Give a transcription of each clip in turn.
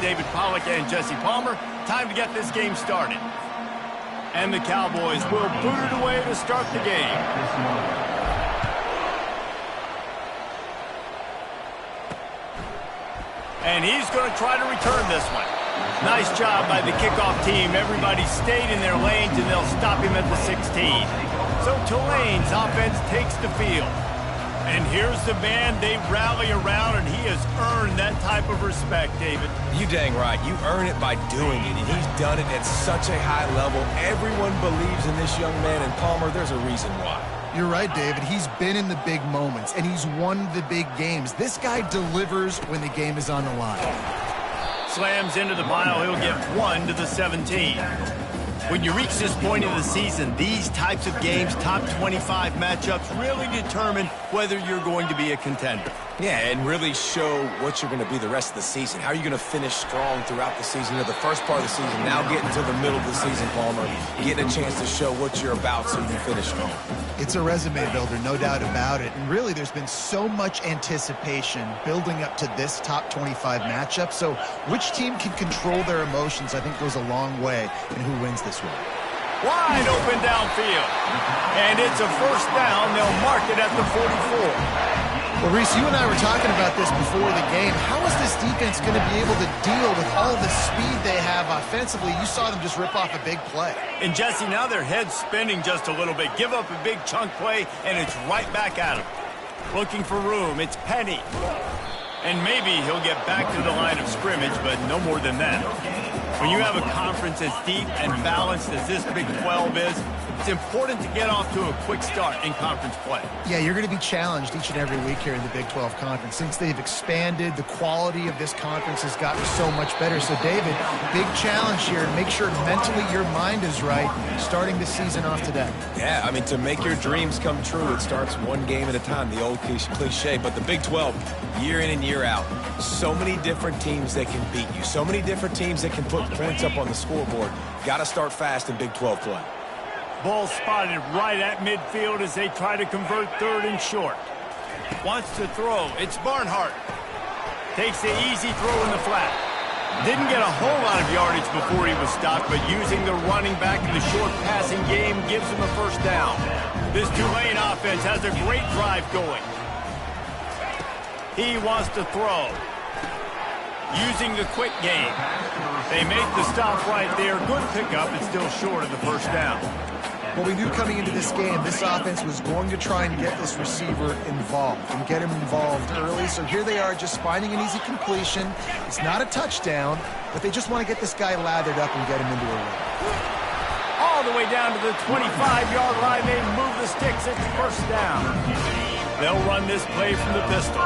David Pollack and Jesse Palmer. Time to get this game started. And the Cowboys will boot it away to start the game. And he's going to try to return this one. Nice job by the kickoff team. Everybody stayed in their lanes, and they'll stop him at the 16. So Tulane's offense takes the field. And here's the man they rally around, and he has earned that type of respect, David. You dang right. You earn it by doing it, and he's done it at such a high level. Everyone believes in this young man, and Palmer, there's a reason why. You're right, David. He's been in the big moments, and he's won the big games. This guy delivers when the game is on the line. Slams into the pile. He'll get 1 to the 17. When you reach this point in the season, these types of games, top 25 matchups, really determine whether you're going to be a contender. Yeah, and really show what you're going to be the rest of the season. How are you going to finish strong throughout the season, or the first part of the season, now getting to the middle of the season, Palmer, getting a chance to show what you're about so you can finish strong. It's a resume builder, no doubt about it. And really, there's been so much anticipation building up to this top 25 matchup. So which team can control their emotions, I think, goes a long way in who wins this one. Wide open downfield. And it's a first down. They'll mark it at the 44. Well, Reese, you and I were talking about this before the game. How is this defense going to be able to deal with all the speed they have offensively? You saw them just rip off a big play. And, Jesse, now their head's spinning just a little bit. Give up a big chunk play, and it's right back at him. Looking for room. It's Penny. And maybe he'll get back to the line of scrimmage, but no more than that. When you have a conference as deep and balanced as this Big 12 is, it's important to get off to a quick start in conference play. Yeah, you're going to be challenged each and every week here in the Big 12 Conference. Since they've expanded, the quality of this conference has gotten so much better. So, David, big challenge here. Make sure mentally your mind is right starting the season off today. Yeah, I mean, to make your dreams come true, it starts one game at a time, the old cliche. But the Big 12, year in and year out, so many different teams that can beat you, so many different teams that can put points up on the scoreboard. Got to start fast in Big 12 play. Ball spotted right at midfield as they try to convert third and short. Wants to throw. It's Barnhart. Takes the easy throw in the flat. Didn't get a whole lot of yardage before he was stopped, but using the running back in the short passing game gives him a first down. This Tulane offense has a great drive going. He wants to throw. Using the quick game. They make the stop right there. Good pickup. It's still short of the first down. Well, we knew coming into this game, this offense was going to try and get this receiver involved and get him involved early. So here they are just finding an easy completion. It's not a touchdown, but they just want to get this guy lathered up and get him into a run. All the way down to the 25-yard line. They move the sticks. It's first down. They'll run this play from the pistol.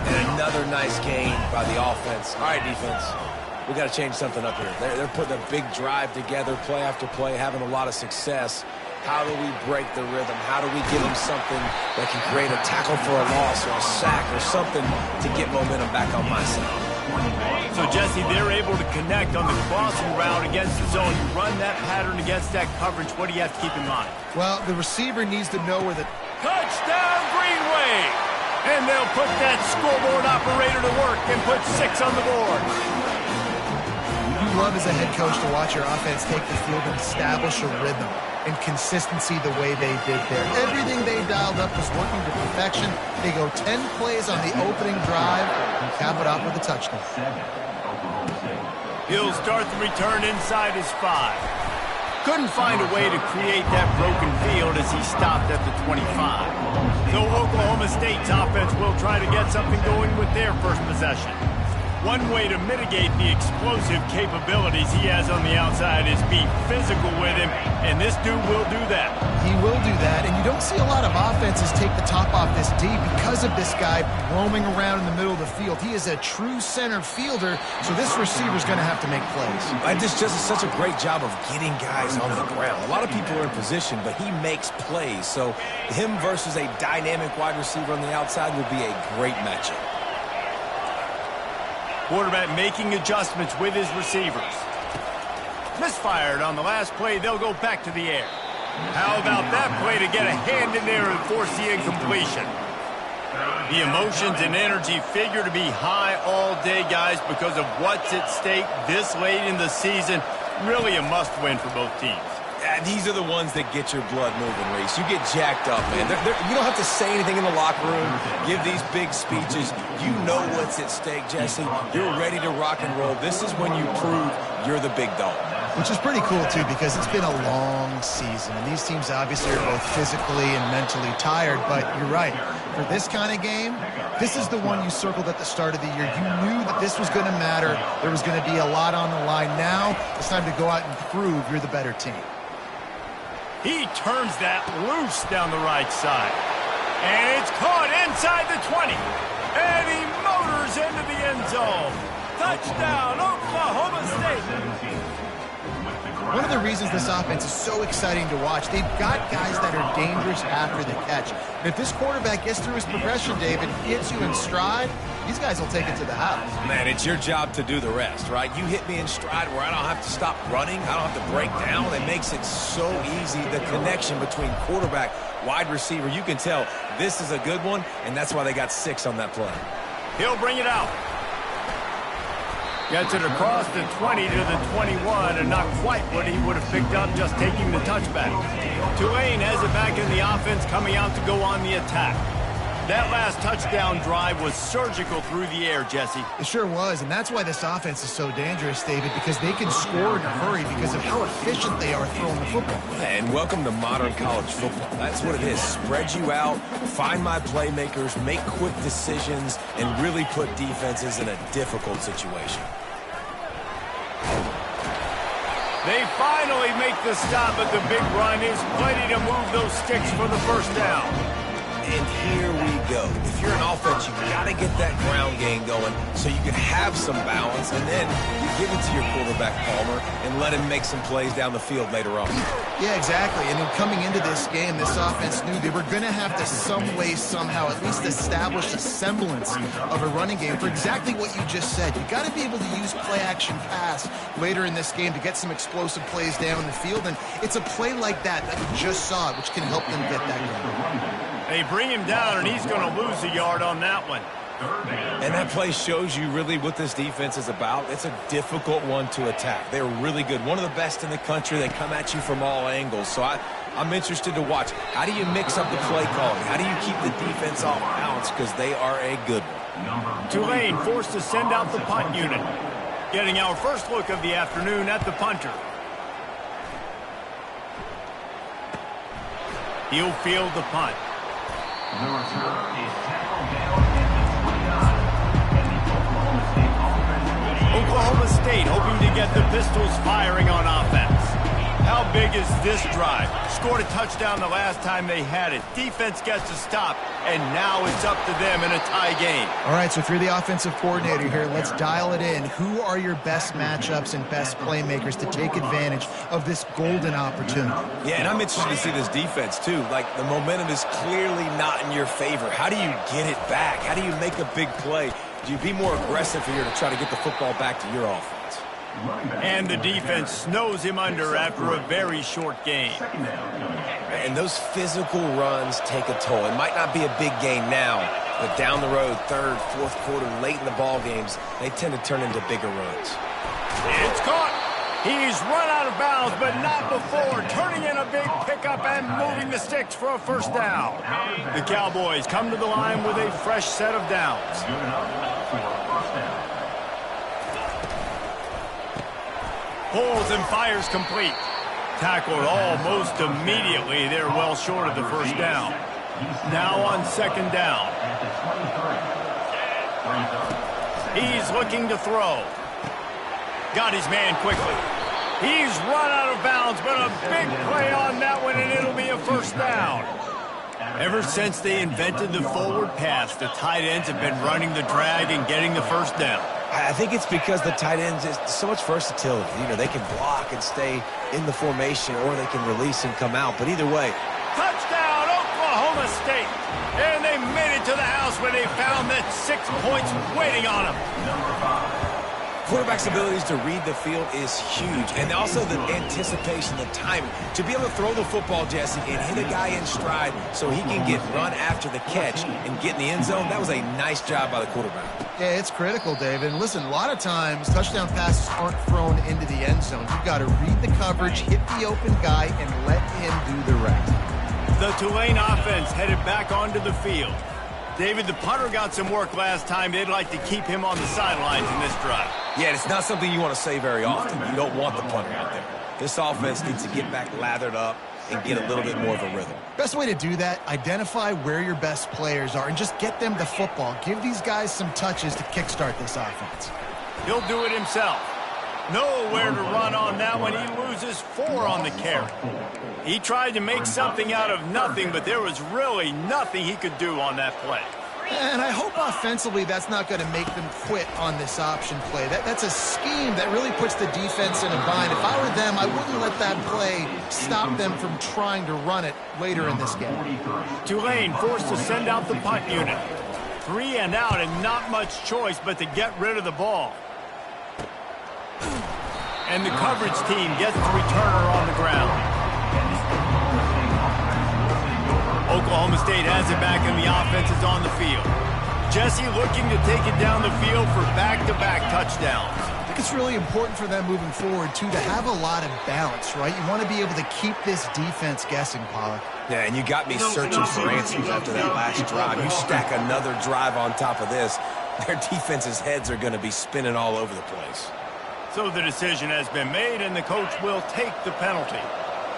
And another nice gain by the offense. All right, defense. We got to change something up here. They're putting a big drive together, play after play, having a lot of success. How do we break the rhythm? How do we give them something that can create a tackle for a loss or a sack or something to get momentum back on my side? So, Jesse, they're able to connect on the crossing route against the zone. You run that pattern against that coverage. What do you have to keep in mind? Well, the receiver needs to know where the... Touchdown, Greenway! And they'll put that scoreboard operator to work and put 6 on the board. You love as a head coach to watch your offense take the field and establish a rhythm and consistency the way they did there. Everything they dialed up was working to perfection. They go 10 plays on the opening drive and cap it off with a touchdown. He'll start the return inside his 5. Couldn't find a way to create that broken field as he stopped at the 25. So Oklahoma State's offense will try to get something going with their first possession. One way to mitigate the explosive capabilities he has on the outside is be physical with him, and this dude will do that. He will do that, and you don't see a lot of offenses take the top off this D because of this guy roaming around in the middle of the field. He is a true center fielder, so this receiver's going to have to make plays. I just does such a great job of getting guys on the ground. A lot of people are in position, but he makes plays, so him versus a dynamic wide receiver on the outside would be a great matchup. Quarterback making adjustments with his receivers. Misfired on the last play. They'll go back to the air. How about that play to get a hand in there and force the incompletion? The emotions and energy figure to be high all day, guys, because of what's at stake this late in the season. Really a must-win for both teams. Yeah, these are the ones that get your blood moving, Reese. You get jacked up, man. You don't have to say anything in the locker room, give these big speeches. You know what's at stake, Jesse. You're ready to rock and roll. This is when you prove you're the big dog. Which is pretty cool, too, because it's been a long season. And these teams obviously are both physically and mentally tired. But you're right. For this kind of game, this is the one you circled at the start of the year. You knew that this was going to matter. There was going to be a lot on the line. Now it's time to go out and prove you're the better team. He turns that loose down the right side. And it's caught inside the 20. And he motors into the end zone. Touchdown, Oklahoma State. One of the reasons this offense is so exciting to watch, they've got guys that are dangerous after the catch. And if this quarterback gets through his progression, David, gets you in stride, these guys will take it to the house. Man, it's your job to do the rest, right? You hit me in stride where I don't have to stop running. I don't have to break down. It makes it so easy. The connection between quarterback, wide receiver, you can tell this is a good one, and that's why they got 6 on that play. He'll bring it out. Gets it across the 20 to the 21, and not quite what he would have picked up just taking the touchback. Tulane has it back in the offense, coming out to go on the attack. That last touchdown drive was surgical through the air, Jesse. It sure was, and that's why this offense is so dangerous, David, because they can score in a hurry because of how efficient they are throwing the football. And welcome to modern college football. That's what it is. Spread you out, find my playmakers, make quick decisions, and really put defenses in a difficult situation. They finally make the stop, but the big run is plenty to move those sticks for the first down. And here we go. If you're an offense, you got to get that ground game going so you can have some balance, and then you give it to your quarterback, Palmer, and let him make some plays down the field later on. Yeah, exactly. And then coming into this game, this offense knew they were going to have to some way, somehow, at least establish a semblance of a running game for exactly what you just said. You got to be able to use play-action pass later in this game to get some explosive plays down the field, and it's a play like that that you just saw, which can help them get that going. They bring him down, and he's going to lose a yard on that one. And that play shows you really what this defense is about. It's a difficult one to attack. They're really good. One of the best in the country. They come at you from all angles. So I'm interested to watch. How do you mix up the play calling? How do you keep the defense off balance? Because they are a good one. Tulane forced to send out the punt unit. Getting our first look of the afternoon at the punter. He'll field the punt. Oklahoma State hoping to get the Pistols firing on offense. How big is this drive? Scored a touchdown the last time they had it. Defense gets a stop, and now it's up to them in a tie game. All right, so if you're the offensive coordinator here, let's dial it in. Who are your best matchups and best playmakers to take advantage of this golden opportunity? Yeah, and I'm interested to see this defense, too. Like, the momentum is clearly not in your favor. How do you get it back? How do you make a big play? Do you be more aggressive here to try to get the football back to your offense? And the defense snows him under after a very short game. And those physical runs take a toll. It might not be a big gain now, but down the road, third, fourth quarter, late in the ball games, they tend to turn into bigger runs. It's caught. He's run out of bounds, but not before turning in a big pickup and moving the sticks for a first down. The Cowboys come to the line with a fresh set of downs. Pulls and fires complete. Tackled almost immediately. They're well short of the first down. Now on second down. He's looking to throw. Got his man quickly. He's run out of bounds, but a big play on that one, and it'll be a first down. Ever since they invented the forward pass, the tight ends have been running the drag and getting the first down. I think it's because the tight ends is so much versatility. You know, they can block and stay in the formation, or they can release and come out. But either way. Touchdown, Oklahoma State. And they made it to the house where they found that 6 points waiting on them. Quarterback's abilities to read the field is huge, and also the anticipation, the timing. To be able to throw the football, Jesse, and hit a guy in stride so he can get run after the catch and get in the end zone, that was a nice job by the quarterback. Yeah, it's critical, David. And listen, a lot of times touchdown passes aren't thrown into the end zone. You've got to read the coverage, hit the open guy, and let him do the rest. The Tulane offense headed back onto the field. David, the punter got some work last time. They'd like to keep him on the sidelines in this drive. Yeah, it's not something you want to say very often. You don't want the punter out there. This offense needs to get back lathered up and get a little bit more of a rhythm. Best way to do that, identify where your best players are and just get them the football. Give these guys some touches to kickstart this offense. He'll do it himself. Nowhere to run on that one. He loses 4 on the carry. He tried to make something out of nothing, but there was really nothing he could do on that play. And I hope offensively that's not going to make them quit on this option play. That's a scheme that really puts the defense in a bind. If I were them, I wouldn't let that play stop them from trying to run it later in this game. Tulane forced to send out the punt unit. 3 and out and not much choice but to get rid of the ball. And the coverage team gets the returner on the ground. Oklahoma State has it back and the offense is on the field. Jesse looking to take it down the field for back-to-back touchdowns. I think it's really important for them moving forward, too, to have a lot of balance, right? You want to be able to keep this defense guessing, Pollack. Yeah, and you got me searching for answers after that last drive. You stack another drive on top of this, their defense's heads are going to be spinning all over the place. So the decision has been made, and the coach will take the penalty.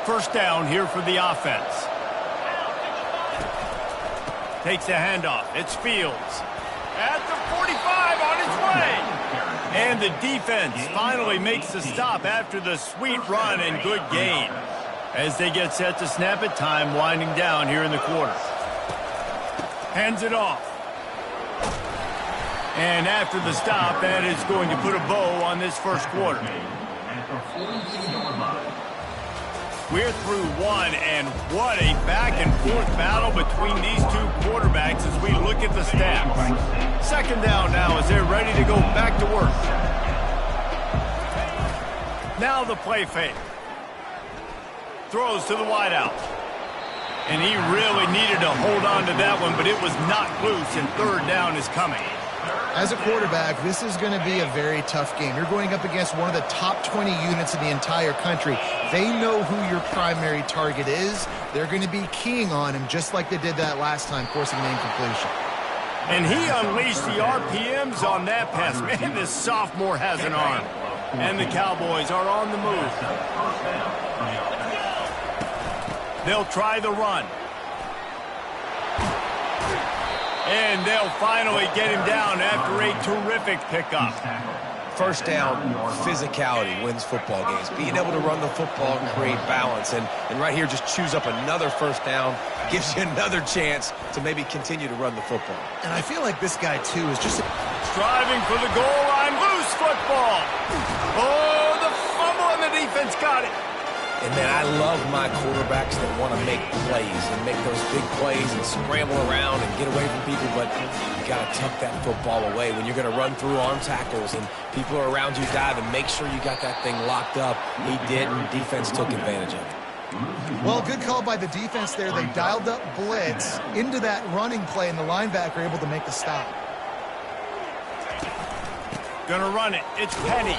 First down here for the offense. Takes a handoff. It's Fields. At the 45 on his way. And the defense finally makes the stop after the sweet run and good gain. As they get set to snap it, time winding down here in the quarter. Hands it off. And after the stop, that is going to put a bow on this first quarter. We're through 1, and what a back-and-forth battle between these two quarterbacks as we look at the stats. Second down now as they're ready to go back to work. Now the play fake. Throws to the wideout. And he really needed to hold on to that one, but it was not loose, and third down is coming. As a quarterback, this is going to be a very tough game. You're going up against one of the top 20 units in the entire country. They know who your primary target is. They're going to be keying on him just like they did that last time, forcing an incompletion. And he unleashed the RPMs on that pass. Man, this sophomore has an arm. And the Cowboys are on the move. They'll try the run. And they'll finally get him down after a terrific pickup. First down, physicality wins football games. Being able to run the football and create balance. And right here, just choose up another first down. Gives you another chance to maybe continue to run the football. And I feel like this guy, too, is just... Striving for the goal line. Loose football. Oh, the fumble and the defense got it. And, man, I love my quarterbacks that want to make plays and make those big plays and scramble around and get away from people, but you got to tuck that football away when you're going to run through arm tackles and people are around you diving. Make sure you got that thing locked up. He did, and defense took advantage of it. Well, good call by the defense there. They dialed up blitz into that running play, and the linebacker able to make the stop. Gonna run it. It's Penny.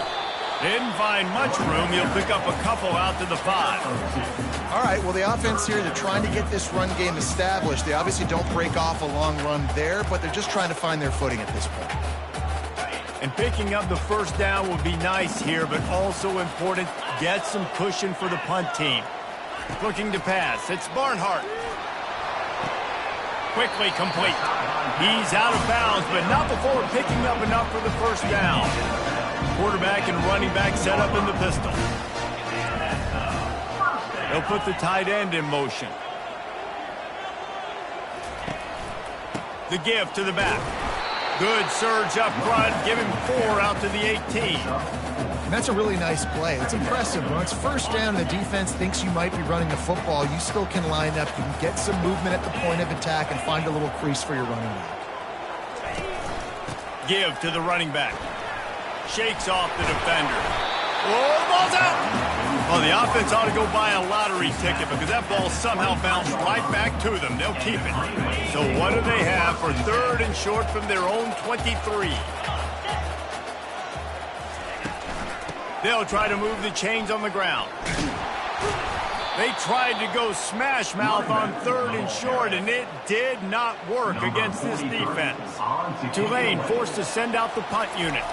Didn't find much room. He'll pick up a couple out to the 5. All right, well, the offense here, they're trying to get this run game established. They obviously don't break off a long run there, but they're just trying to find their footing at this point. And picking up the first down would be nice here, but also important, get some cushion for the punt team. Looking to pass. It's Barnhart. Quickly complete. He's out of bounds, but not before picking up enough for the first down. Quarterback and running back set up in the pistol. They'll put the tight end in motion. The give to the back. Good surge up front. Give him 4 out to the 18. And that's a really nice play. It's impressive. When it's first down and the defense thinks you might be running the football, you still can line up. You can get some movement at the point of attack and find a little crease for your running back. Give to the running back. Shakes off the defender. Oh, the ball's out! Well, the offense ought to go buy a lottery ticket because that ball somehow bounced right back to them. They'll keep it. So what do they have for 3rd and short from their own 23? They'll try to move the chains on the ground. They tried to go smash mouth on 3rd and short, and it did not work against this defense. Tulane forced to send out the punt unit.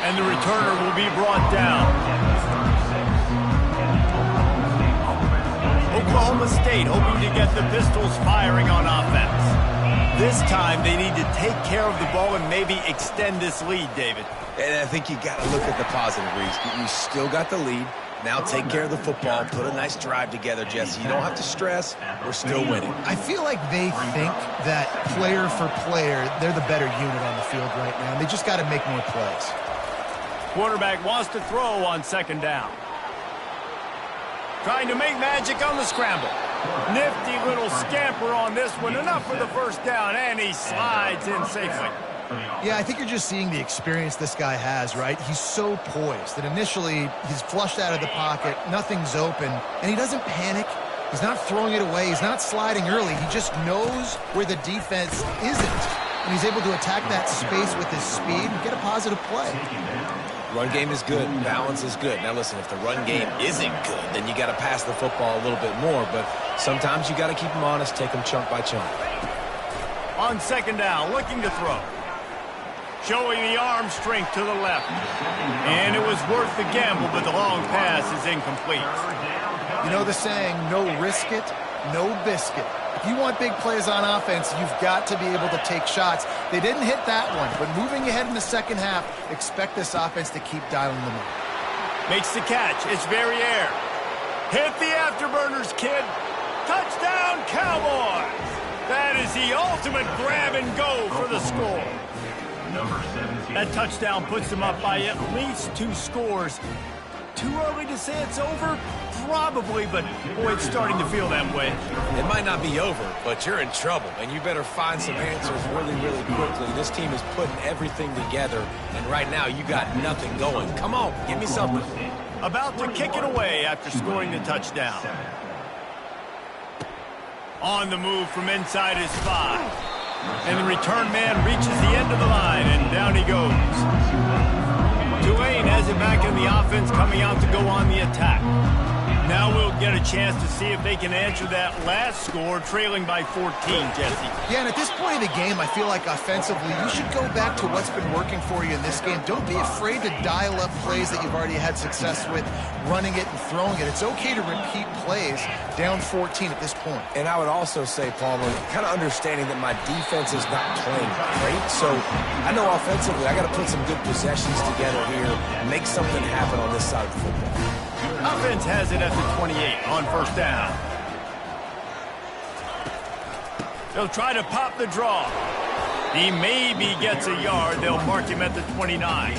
And the returner will be brought down. Oklahoma State hoping to get the Pistols firing on offense. This time they need to take care of the ball and maybe extend this lead, David. And I think you got to look at the positive, Reese. You still got the lead. Now take care of the football. Put a nice drive together, Jesse. You don't have to stress. We're still winning. I feel like they think that player for player, they're the better unit on the field right now. They just got to make more plays. Quarterback wants to throw on 2nd down. Trying to make magic on the scramble. Nifty little scamper on this one. Enough for the 1st down, and he slides in safely. Yeah, I think you're just seeing the experience this guy has, right? He's so poised that initially he's flushed out of the pocket, nothing's open, and he doesn't panic. He's not throwing it away. He's not sliding early. He just knows where the defense isn't, and he's able to attack that space with his speed and get a positive play. Run game is good. Balance is good. Now, listen, if the run game isn't good, then you got to pass the football a little bit more. But sometimes you got to keep them honest, take them chunk by chunk. On 2nd down, looking to throw. Showing the arm strength to the left. And it was worth the gamble, but the long pass is incomplete. You know the saying, no risk it, no biscuit. If you want big plays on offense, you've got to be able to take shots. They didn't hit that one, but moving ahead in the 2nd half, expect this offense to keep dialing them up. Makes the catch. It's Verrier. Hit the afterburners, kid. Touchdown, Cowboys. That is the ultimate grab and go for the score. That touchdown puts them up by at least 2 scores. Too early to say it's over? Probably, but boy, it's starting to feel that way. It might not be over, but you're in trouble, and you better find some answers really, really quickly. This team is putting everything together, and right now you got nothing going. Come on, give me something. About to kick it away after scoring the touchdown. On the move from inside his 5. And the return man reaches the end of the line, and down he goes. Tulane has it back in the offense, coming out to go on the attack. Now we'll get a chance to see if they can answer that last score, trailing by 14, Jesse. Yeah, and at this point of the game, I feel like offensively, you should go back to what's been working for you in this game. Don't be afraid to dial up plays that you've already had success with, running it and throwing it. It's okay to repeat plays down 14 at this point. And I would also say, Palmer, kind of understanding that my defense is not playing great. So I know offensively, I got to put some good possessions together here and make something happen on this side of the football. Offense has it at the 28 on 1st down. They'll try to pop the draw. He maybe gets a yard. They'll mark him at the 29.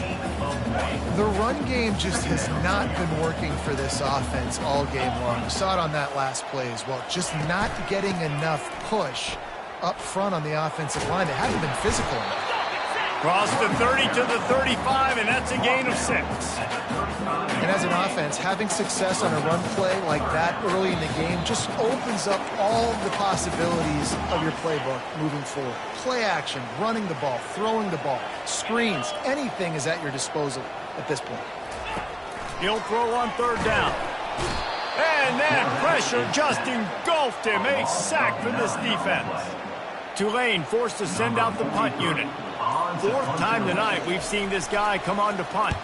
The run game just has not been working for this offense all game long. We saw it on that last play as well. Just not getting enough push up front on the offensive line. They haven't been physical enough. Cross the 30 to the 35, and that's a gain of 6. And as an offense, having success on a run play like that early in the game just opens up all the possibilities of your playbook moving forward. Play action, running the ball, throwing the ball, screens, anything is at your disposal at this point. He'll throw on 3rd down. And that pressure just engulfed him. A sack for this defense. Tulane forced to send out the punt unit. 4th time tonight we've seen this guy come on to punt.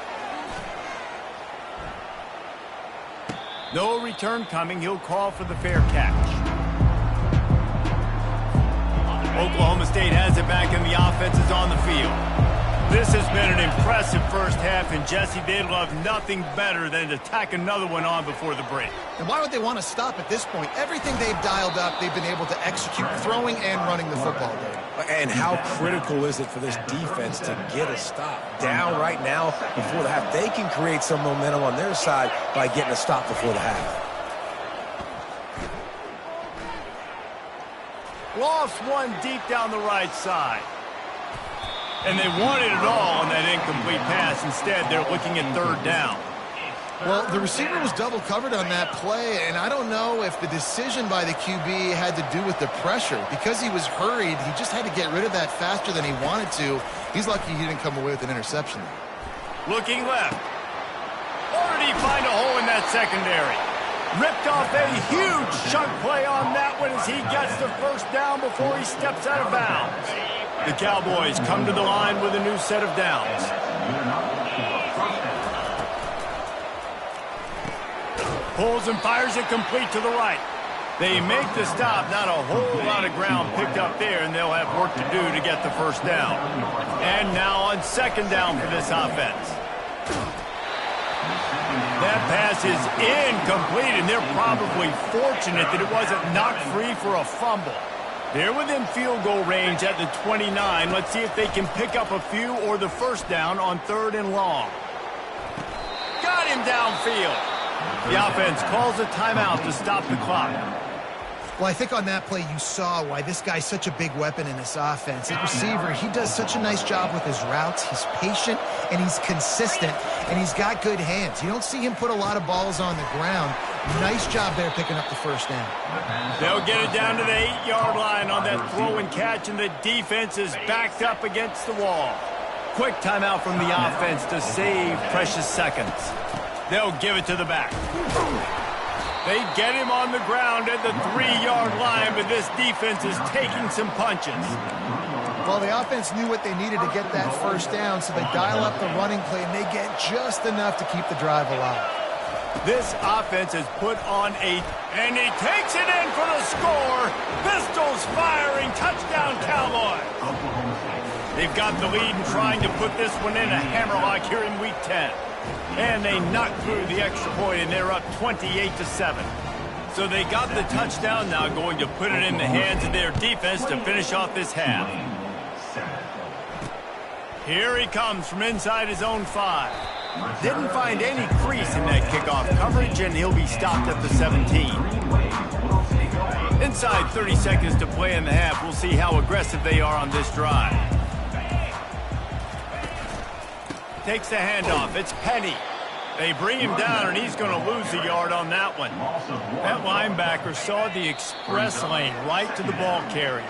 No return coming. He'll call for the fair catch. Oklahoma State has it back and the offense is on the field. This has been an impressive 1st half, and Jesse, they'd love nothing better than to tack another one on before the break. And why would they want to stop at this point? Everything they've dialed up, they've been able to execute, throwing and running the football game. And how critical is it for this defense to get a stop? Down right now before the half. They can create some momentum on their side by getting a stop before the half. Lofts one deep down the right side. And they wanted it all on that incomplete pass. Instead, they're looking at third down. Well, the receiver was double covered on that play, and I don't know if the decision by the QB had to do with the pressure. Because he was hurried, he just had to get rid of that faster than he wanted to. He's lucky he didn't come away with an interception. Looking left. Or did he find a hole in that secondary? Ripped off a huge chunk play on that one as he gets the first down before he steps out of bounds. The Cowboys come to the line with a new set of downs. Pulls and fires it complete to the right. They make the stop. Not a whole lot of ground picked up there, and they'll have work to do to get the first down. And now on second down for this offense. That pass is incomplete, and they're probably fortunate that it wasn't knocked free for a fumble. They're within field goal range at the 29. Let's see if they can pick up a few or the first down on third and long. Got him downfield. The offense calls a timeout to stop the clock. Well, I think on that play you saw why this guy's such a big weapon in this offense. At receiver, he does such a nice job with his routes. He's patient, and he's consistent, and he's got good hands. You don't see him put a lot of balls on the ground. Nice job there picking up the first down. They'll get it down to the 8-yard line on that throw and catch, and the defense is backed up against the wall. Quick timeout from the offense to save precious seconds. They'll give it to the back. They get him on the ground at the 3-yard line, but this defense is taking some punches. Well, the offense knew what they needed to get that first down, so they dial up the running play, and they get just enough to keep the drive alive. This offense has put on and he takes it in for the score. Pistols firing, touchdown Cowboys. They've got the lead and trying to put this one in a hammerlock here in Week 10. And they knock through the extra point, and they're up 28-7. So they got the touchdown, now going to put it in the hands of their defense to finish off this half. Here he comes from inside his own 5. Didn't find any crease in that kickoff coverage, and he'll be stopped at the 17. Inside 30 seconds to play in the half. We'll see how aggressive they are on this drive. Takes the handoff. It's Penny. They bring him down, and he's going to lose a yard on that one. That linebacker saw the express lane right to the ball carrier.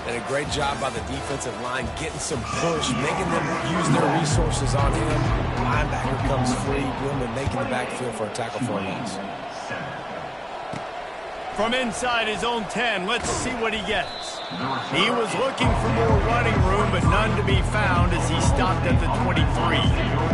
And a great job by the defensive line, getting some push, making them use their resources on him. Linebacker comes free, boom, and making the backfield for a tackle for a loss. From inside his own 10, let's see what he gets. He was looking for more running room, but none to be found as he stopped at the 23.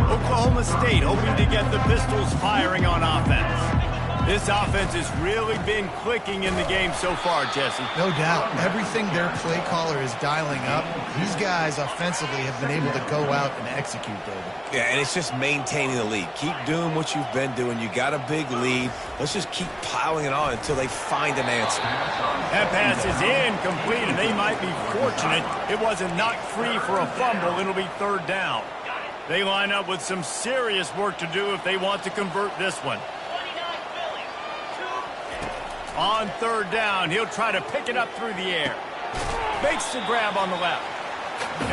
Oklahoma State hoping to get the Pistols firing on offense. This offense has really been clicking in the game so far, Jesse. No doubt. Everything their play caller is dialing up, these guys offensively have been able to go out and execute, David. Yeah, and it's just maintaining the lead. Keep doing what you've been doing. You got a big lead. Let's just keep piling it on until they find an answer. That pass is incomplete, and they might be fortunate it wasn't knocked free for a fumble. It'll be third down. They line up with some serious work to do if they want to convert this one. On third down, he'll try to pick it up through the air. Makes the grab on the left.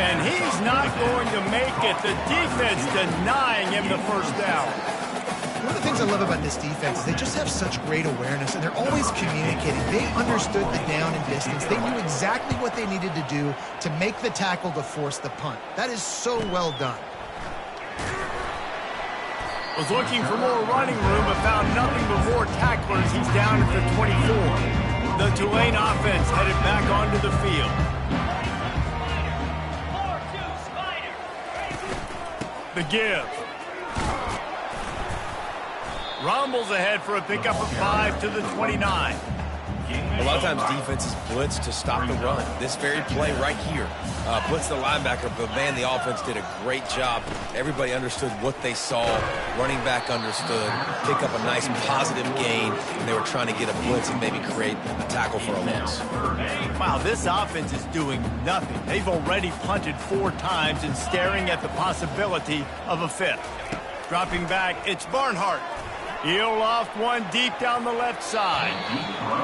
And he's not going to make it. The defense denying him the first down. One of the things I love about this defense is they just have such great awareness, and they're always communicating. They understood the down and distance. They knew exactly what they needed to do to make the tackle to force the punt. That is so well done. Was looking for more running room, but found nothing but more tacklers. He's down at the 24. The Tulane offense headed back onto the field. The give. Rumbles ahead for a pickup of 5 to the 29. A lot of times defenses blitz to stop the run. This very play right here blitz the linebacker, but man, the offense did a great job. Everybody understood what they saw. Running back understood. Pick up a nice positive gain, and they were trying to get a blitz and maybe create a tackle for a loss. Wow, this offense is doing nothing. They've already punted 4 times and staring at the possibility of a 5th. Dropping back, it's Barnhart. He'll loft one deep down the left side.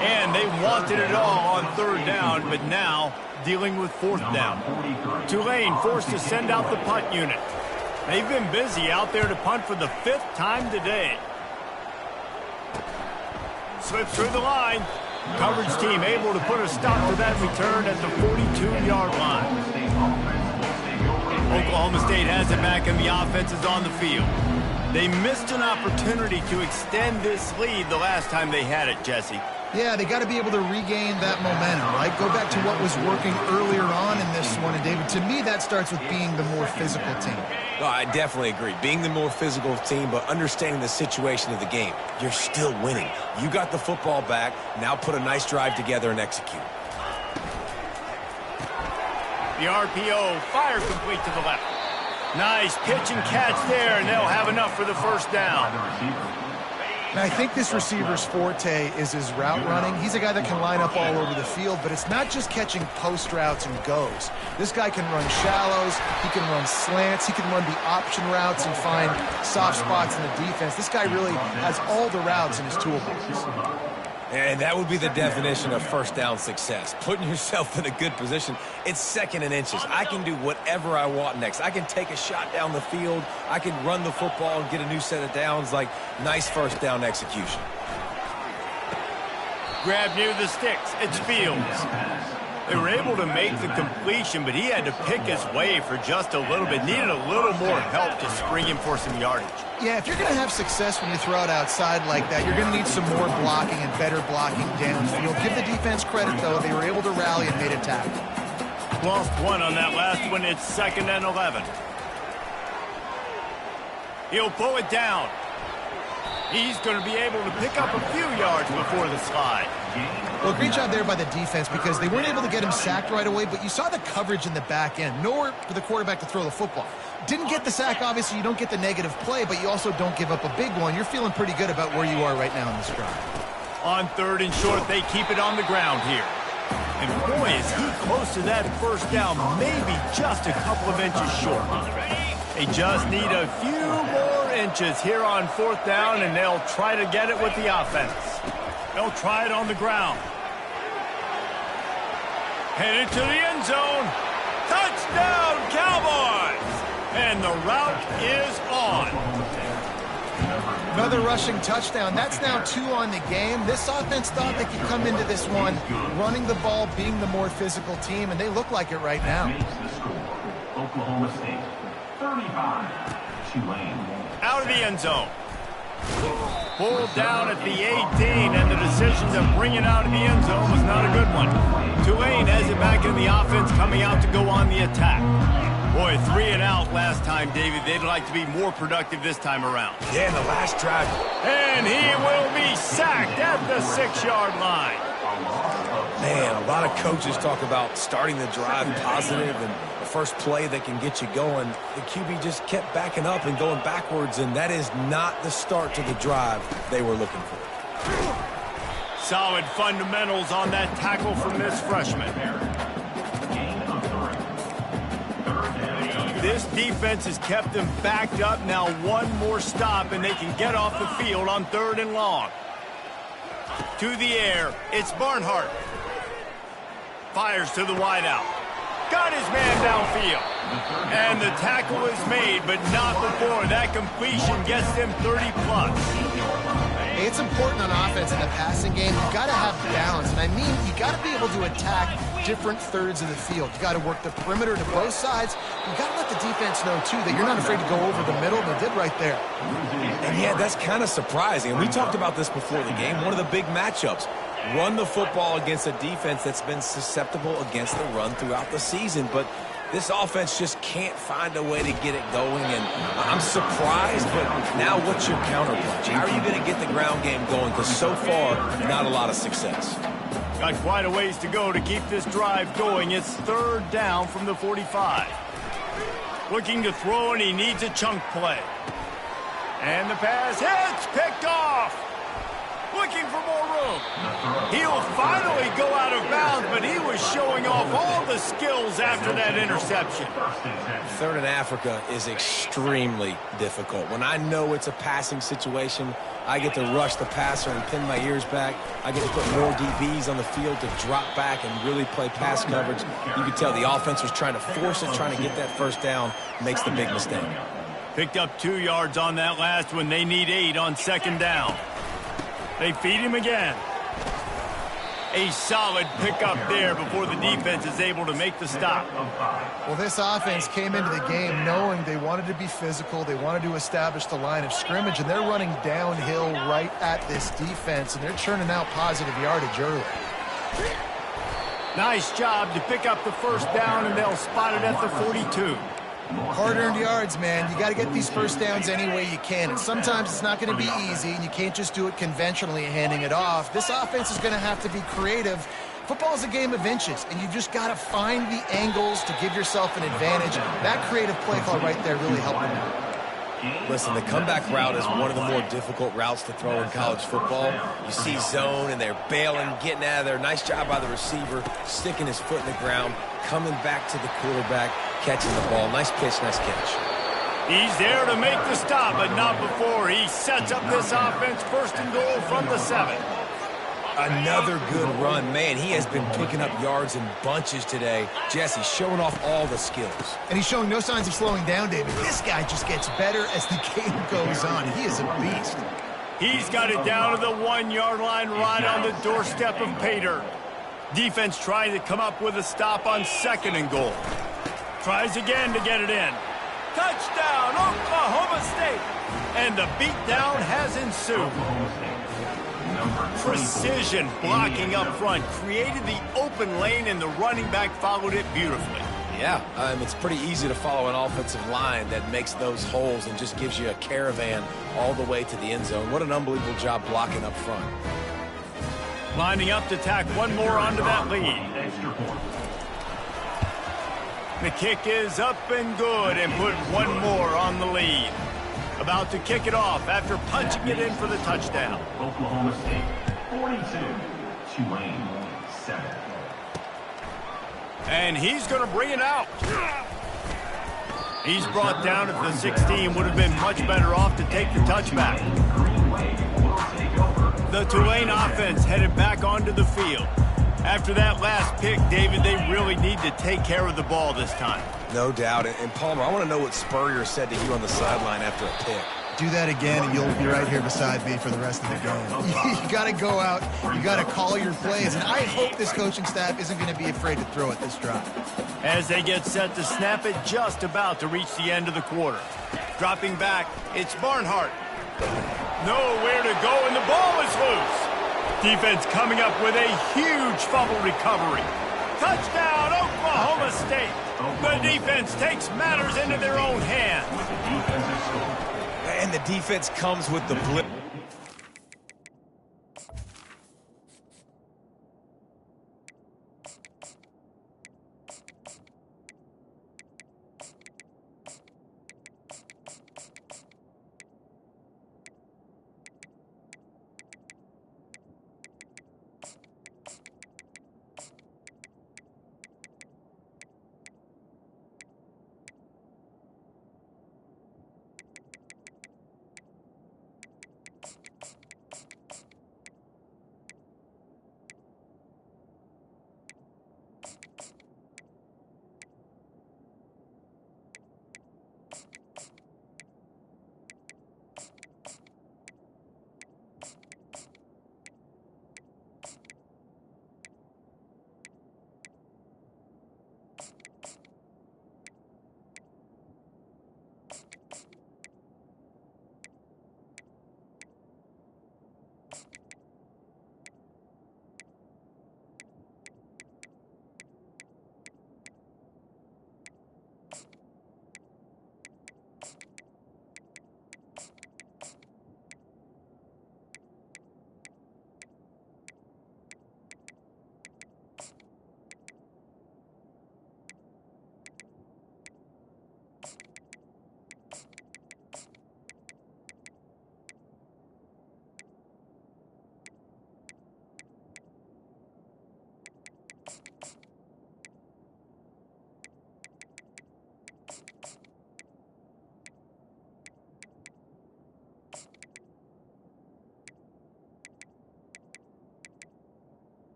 And they wanted it all on third down, but now dealing with fourth down. Tulane forced to send out the punt unit. They've been busy out there to punt for the 5th time today. Slips through the line. Coverage team able to put a stop to that return at the 42-yard line. Oklahoma State has it back and the offense is on the field. They missed an opportunity to extend this lead the last time they had it, Jesse. Yeah, they got to be able to regain that momentum, right? Go back to what was working earlier on in this one. And, David, to me, that starts with being the more physical team. No, I definitely agree. Being the more physical team, but understanding the situation of the game. You're still winning. You got the football back. Now put a nice drive together and execute. The RPO, fire complete to the left. Nice pitch and catch there, and they'll have enough for the first down. And I think this receiver's forte is his route running. He's a guy that can line up all over the field, but it's not just catching post routes and goes. This guy can run shallows, he can run slants, he can run the option routes and find soft spots in the defense. This guy really has all the routes in his toolbox. And that would be the definition of first down success. Putting yourself in a good position. It's 2nd and inches. I can do whatever I want next. I can take a shot down the field. I can run the football and get a new set of downs. Like, nice first down execution. Grab near the sticks. It's Fields. They were able to make the completion, but he had to pick his way for just a little bit. Needed a little more help to spring him for some yardage. Yeah, if you're going to have success when you throw it outside like that, you're going to need some more blocking and better blocking downfield. Give the defense credit, though. They were able to rally and made a tackle. Lost one on that last one. It's 2nd and 11. He'll pull it down. He's going to be able to pick up a few yards before the slide. Well, great job there by the defense because they weren't able to get him sacked right away, but you saw the coverage in the back end. Nowhere for the quarterback to throw the football. Didn't get the sack, obviously. You don't get the negative play, but you also don't give up a big one. You're feeling pretty good about where you are right now in this drive. On 3rd and short, they keep it on the ground here. And boy, is he close to that first down, maybe just a couple of inches short. They just need a few more inches here on 4th down, and they'll try to get it with the offense. They'll try it on the ground. Headed to the end zone. Touchdown, Cowboys! And the route is on. Another rushing touchdown. That's now 2 on the game. This offense thought they could come into this one running the ball, being the more physical team, and they look like it right now. Oklahoma State, 35, Tulane. Out of the end zone. Pulled down at the 18, and the decision to bring it out of the end zone was not a good one. Tulane has it back in the offense, coming out to go on the attack. Boy, 3 and out last time, David. They'd like to be more productive this time around. Yeah, in the last drive. And he will be sacked at the 6-yard line. Man, a lot of coaches talk about starting the drive positive and the first play that can get you going. The QB just kept backing up and going backwards, and that is not the start to the drive they were looking for. Solid fundamentals on that tackle from this freshman. This defense has kept them backed up. Now one more stop, and they can get off the field on 3rd and long. To the air, it's Barnhart. Fires to the wideout. Got his man downfield. And the tackle is made, but not before that completion gets them 30+. It's important on offense in the passing game. You've got to have balance. And I mean, you got to be able to attack different thirds of the field. You got to work the perimeter to both sides. You got to let the defense know, too, that you're not afraid to go over the middle. They did right there. And, yeah, that's kind of surprising. And we talked about this before the game. One of the big matchups. Run the football against a defense that's been susceptible against the run throughout the season. But this offense just can't find a way to get it going. And I'm surprised, but now what's your counterpunch? How are you going to get the ground game going? Because so far, not a lot of success. Got quite a ways to go to keep this drive going. It's 3rd down from the 45. Looking to throw, and he needs a chunk play. And the pass hits, picked off. Look looking for more room. He'll finally go out of bounds, but he was showing off all the skills after that interception. Third in Africa is extremely difficult. When I know it's a passing situation, I get to rush the passer and pin my ears back. I get to put more DBs on the field to drop back and really play pass coverage. You can tell the offense was trying to force it, trying to get that first down, makes the big mistake. Picked up 2 yards on that last one. They need 8 on second down. They feed him again. A solid pickup there before the defense is able to make the stop. Well, this offense came into the game knowing they wanted to be physical. They wanted to establish the line of scrimmage, and they're running downhill right at this defense, and they're churning out positive yardage early. Nice job to pick up the first down, and they'll spot it at the 42. Hard-earned yards, man. You got to get these first downs any way you can. And sometimes it's not going to be easy, and you can't just do it conventionally handing it off. This offense is going to have to be creative. Football is a game of inches, and you've just got to find the angles to give yourself an advantage. That creative play call right there really helped them out. Listen, the comeback route is one of the more difficult routes to throw in college football. You see zone, and they're bailing, getting out of there. Nice job by the receiver, sticking his foot in the ground, coming back to the quarterback, catching the ball. Nice pitch, nice catch. He's there to make the stop, but not before. He sets up this offense first and goal from the 7. Another good run. Man, he has been picking up yards in bunches today. Jesse showing off all the skills. And he's showing no signs of slowing down, David. This guy just gets better as the game goes on. He is a beast. He's got it down to the 1-yard line right on the doorstep of pay dirt. Defense trying to come up with a stop on second and goal. Tries again to get it in. Touchdown, Oklahoma State. And the beatdown has ensued. Precision blocking up front created the open lane, and the running back followed it beautifully. Yeah, it's pretty easy to follow an offensive line that makes those holes and just gives you a caravan all the way to the end zone. What an unbelievable job blocking up front. Lining up to tack one more onto that lead. The kick is up and good and put one more on the lead. About to kick it off after punching it in for the touchdown. Oklahoma State 42, Tulane 7. And he's going to bring it out. He's brought down at the 16. Would have been much better off to take the touchback. The Tulane offense headed back onto the field. After that last pick, David, they really need to take care of the ball this time. No doubt. And Palmer, I want to know what Spurrier said to you on the sideline after a pick. Do that again, and you'll be right here beside me for the rest of the game. You got to go out. You got to call your plays. And I hope this coaching staff isn't going to be afraid to throw it this drive. As they get set to snap it, just about to reach the end of the quarter. Dropping back, it's Barnhart. Nowhere to go, and the ball is loose. Defense coming up with a huge fumble recovery. Touchdown, Oklahoma State. The defense takes matters into their own hands. And the defense comes with the blitz.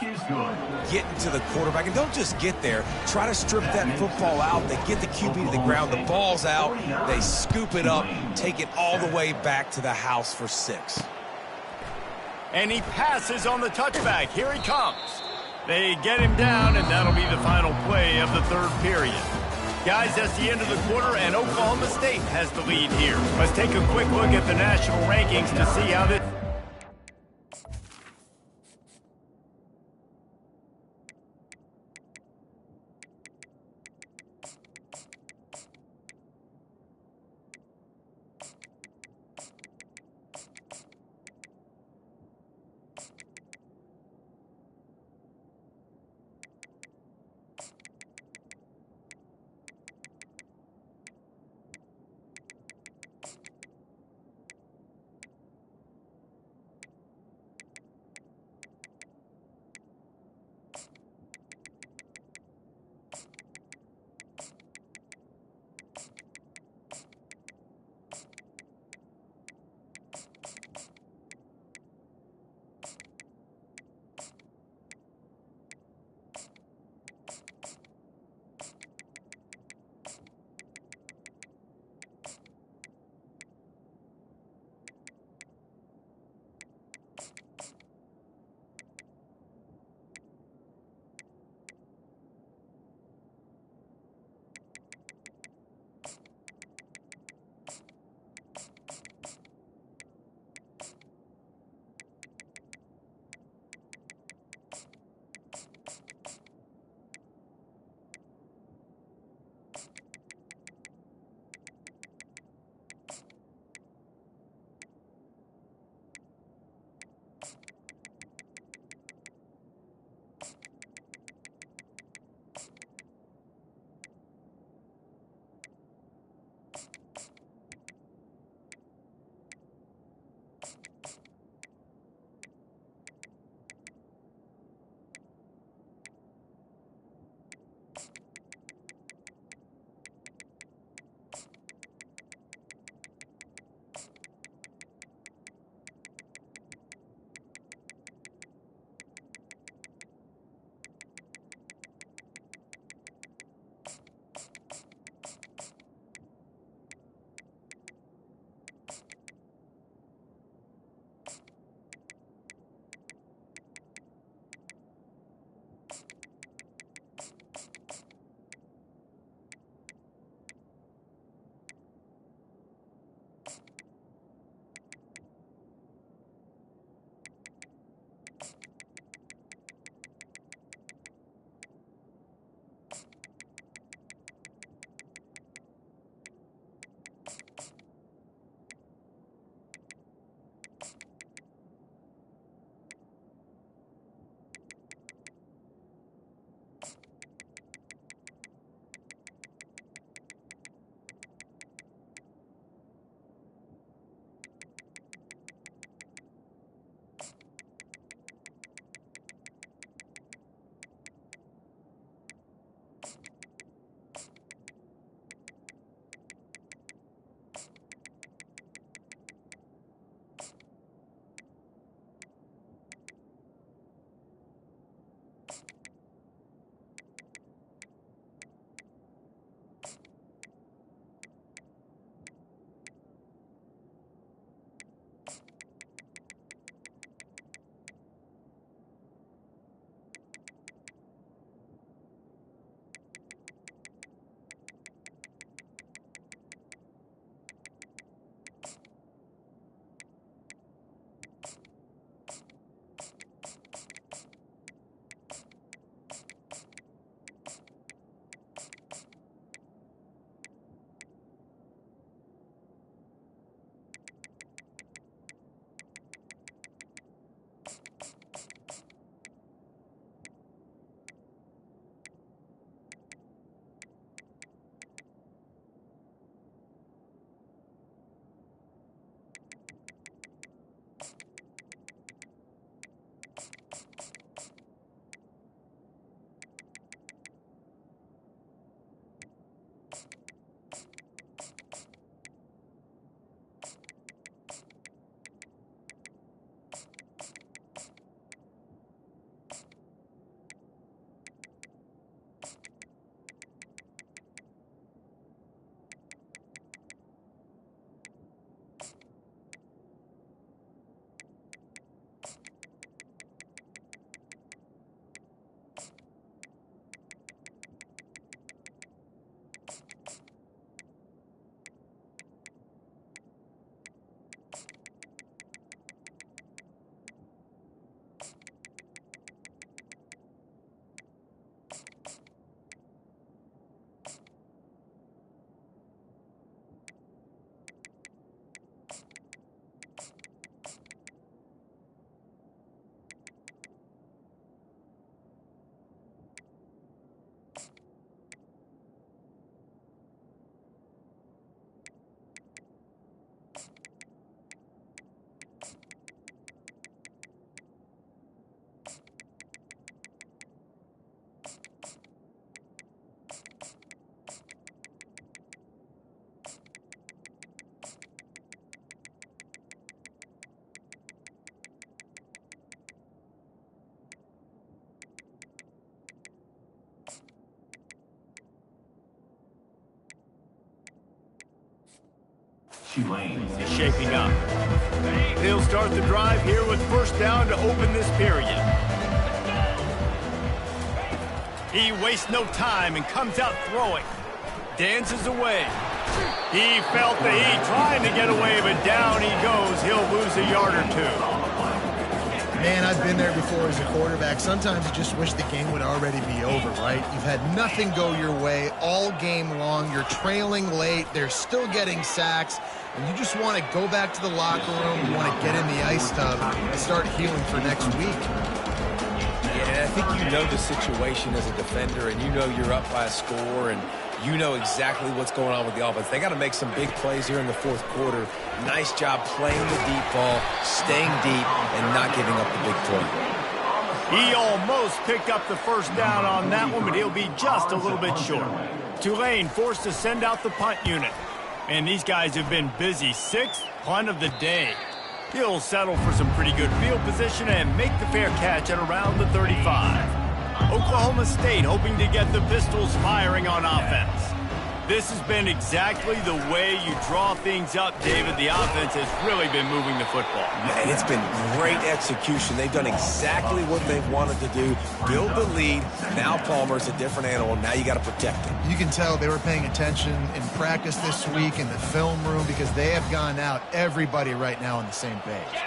is good. Getting to the quarterback, and don't just get there. Try to strip that football out. They get the QB to the ground. The ball's out. They scoop it up, take it all the way back to the house for 6. And he passes on the touchback. Here he comes. They get him down, and that'll be the final play of the third period. Guys, that's the end of the quarter, and Oklahoma State has the lead here. Let's take a quick look at the national rankings to see how this... Tulane. Is shaping up. He'll start the drive here with first down to open this period. He wastes no time and comes out throwing. Dances away. He felt the heat trying to get away, but down he goes. He'll lose a yard or two. Man, I've been there before as a quarterback. Sometimes you just wish the game would already be over, right? You've had nothing go your way all game long. You're trailing late. They're still getting sacks. And you just want to go back to the locker room. You want to get in the ice tub and start healing for next week. Yeah, and I think you know the situation as a defender, and you know you're up by a score, and you know exactly what's going on with the offense. They got to make some big plays here in the fourth quarter. Nice job playing the deep ball, staying deep, and not giving up the big play. He almost picked up the first down on that one, but he'll be just a little bit short. Tulane forced to send out the punt unit. And these guys have been busy. Sixth punt of the day. He'll settle for some pretty good field position and make the fair catch at around the 35. Oklahoma State hoping to get the Pistols firing on offense. This has been exactly the way you draw things up, David. The offense has really been moving the football. Man, it's been great execution. They've done exactly what they've wanted to do. Build the lead. Now Palmer's a different animal. Now you got to protect him. You can tell they were paying attention in practice this week in the film room because they have gone out, everybody right now on the same page.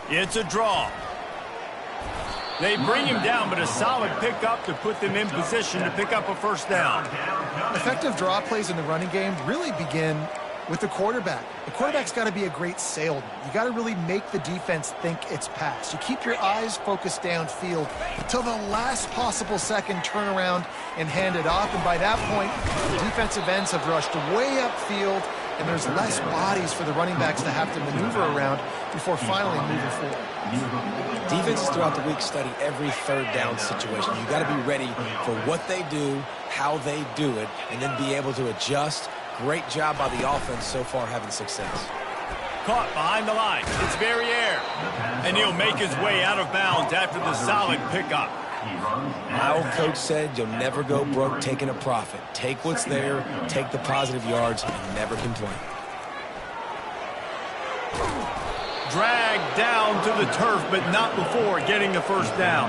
It's a draw. They bring him down, but a solid pickup to put them in position to pick up a first down. Effective draw plays in the running game really begin with the quarterback. The quarterback's got to be a great salesman. You got to really make the defense think it's pass. You keep your eyes focused downfield till the last possible second, turn around and hand it off. And by that point, the defensive ends have rushed way upfield, and there's less bodies for the running backs to have to maneuver around before finally moving forward. Defenses throughout the week study every third down situation. You got to be ready for what they do, how they do it, and then be able to adjust. Great job by the offense so far having success. Caught behind the line. It's Verrier. And he'll make his way out of bounds after the solid pickup. My old coach said you'll never go broke taking a profit. Take what's there, take the positive yards, and never complain. Dragged down to the turf, but not before getting the first down.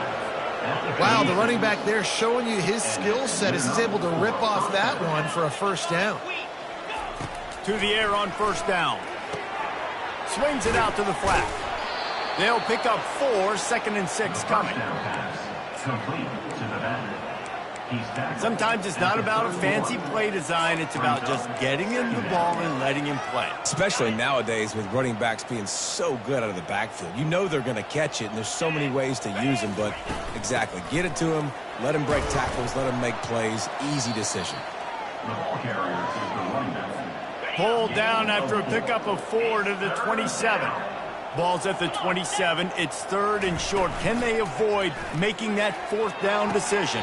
Wow, the running back there showing you his skill set as he's able to rip off that one for a first down. To the air on first down. Swings it out to the flat. They'll pick up 4, 2nd and 6 coming. Sometimes it's not about a fancy play design. It's about just getting him the ball and letting him play. Especially nowadays with running backs being so good out of the backfield. You know they're going to catch it, and there's so many ways to use them. But exactly, get it to him, let him break tackles, let him make plays. Easy decision. The ball carrier is the running back. Pulled down after a pickup of 4 to the 27. Ball's at the 27. It's 3rd and short. Can they avoid making that 4th down decision?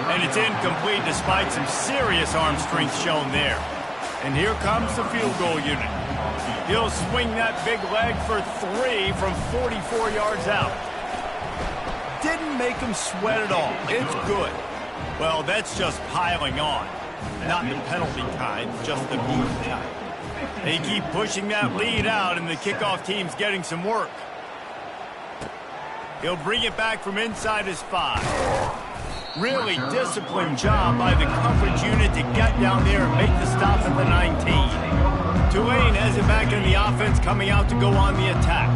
And it's incomplete despite some serious arm strength shown there. And here comes the field goal unit. He'll swing that big leg for 3 from 44 yards out. Didn't make him sweat at all. It's good. Well, that's just piling on. Not the penalty kind, just the move kind. They keep pushing that lead out, and the kickoff team's getting some work. He'll bring it back from inside his 5. Really disciplined job by the coverage unit to get down there and make the stop at the 19. Tulane has it back in the offense, coming out to go on the attack.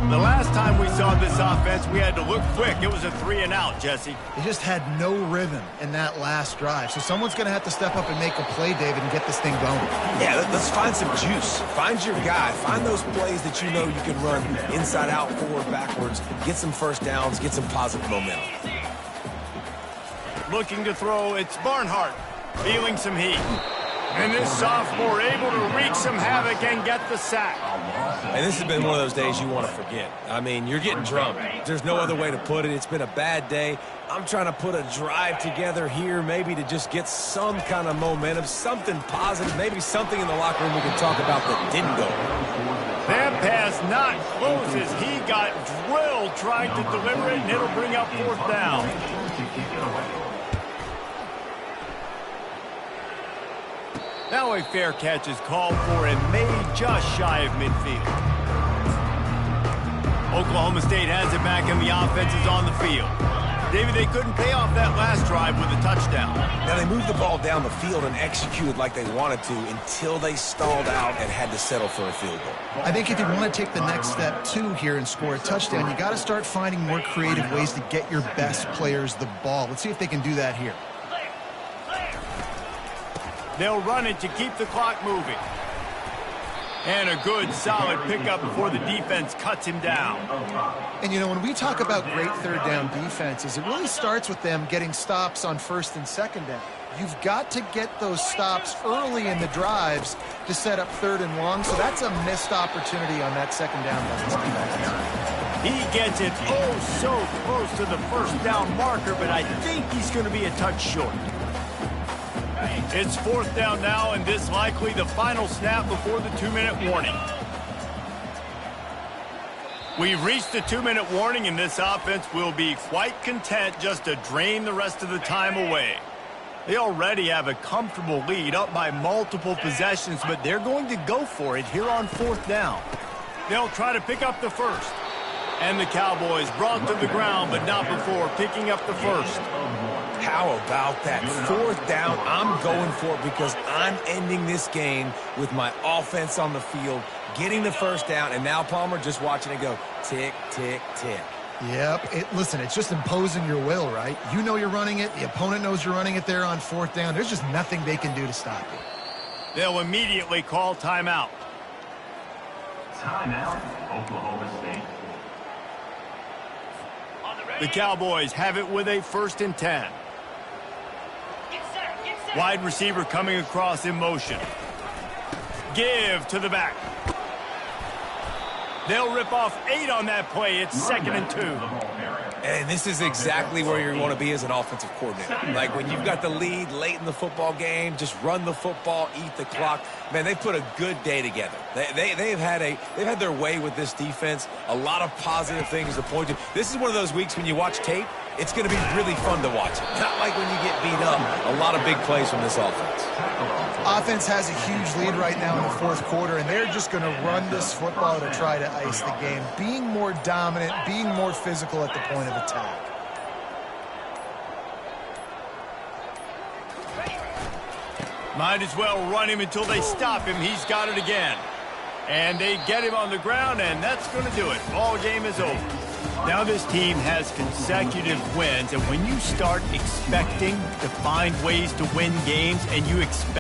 The last time we saw this offense, we had to look quick. It was a 3 and out, Jesse. They just had no rhythm in that last drive. So someone's going to have to step up and make a play, David, and get this thing going. Yeah, let's find some juice. Find your guy. Find those plays that you know you can run inside out, forward, backwards. Get some first downs. Get some positive momentum. Looking to throw, it's Barnhart. Feeling some heat. And this sophomore able to wreak some havoc and get the sack. And this has been one of those days you want to forget. I mean, you're getting drunk. There's no other way to put it. It's been a bad day. I'm trying to put a drive together here maybe to just get some kind of momentum, something positive, maybe something in the locker room we can talk about that didn't go. That pass not close as he got drilled trying to deliver it, and it'll bring up 4th down. Now a fair catch is called for and made just shy of midfield. Oklahoma State has it back and the offense is on the field. David, they couldn't pay off that last drive with a touchdown. Now, they moved the ball down the field and executed like they wanted to until they stalled out and had to settle for a field goal. I think if you want to take the next step, too, here and score a touchdown, you got to start finding more creative ways to get your best players the ball. Let's see if they can do that here. They'll run it to keep the clock moving. And a good, solid pickup before the defense cuts him down. And, you know, when we talk about great third down defenses, it really starts with them getting stops on first and second down. You've got to get those stops early in the drives to set up third and long, so that's a missed opportunity on that second down by this defense. He gets it so close to the first down marker, but I think he's going to be a touch short. It's fourth down now, and this likely the final snap before the 2-minute warning. We've reached the 2-minute warning, and this offense will be quite content just to drain the rest of the time away. They already have a comfortable lead up by multiple possessions, but they're going to go for it here on fourth down. They'll try to pick up the first. And the Cowboys brought to the ground, but not before picking up the first. How about that? Fourth down, I'm going for it because I'm ending this game with my offense on the field, getting the first down, and now, Palmer, just watching it go tick, tick, tick. Yep. Listen, it's just imposing your will, right? You know you're running it. The opponent knows you're running it there on fourth down. There's just nothing they can do to stop it. They'll immediately call timeout. Timeout, Oklahoma State. The Cowboys have it with a 1st and 10. Wide receiver coming across in motion. Give to the back. They'll rip off 8 on that play. It's 2nd and 2. And this is exactly where you want to be as an offensive coordinator. Like when you've got the lead late in the football game, just run the football, eat the clock. Man, they've put a good day together. They've had their way with this defense. A lot of positive things to point to. This is one of those weeks when you watch tape, it's going to be really fun to watch. Not like when you get beat up. A lot of big plays from this offense. Offense has a huge lead right now in the fourth quarter, and they're just going to run this football to try to ice the game. Being more dominant, being more physical at the point of attack. Might as well run him until they stop him. He's got it again. And they get him on the ground, and that's going to do it. Ball game is over. Now this team has consecutive wins, and when you start expecting to find ways to win games and you expect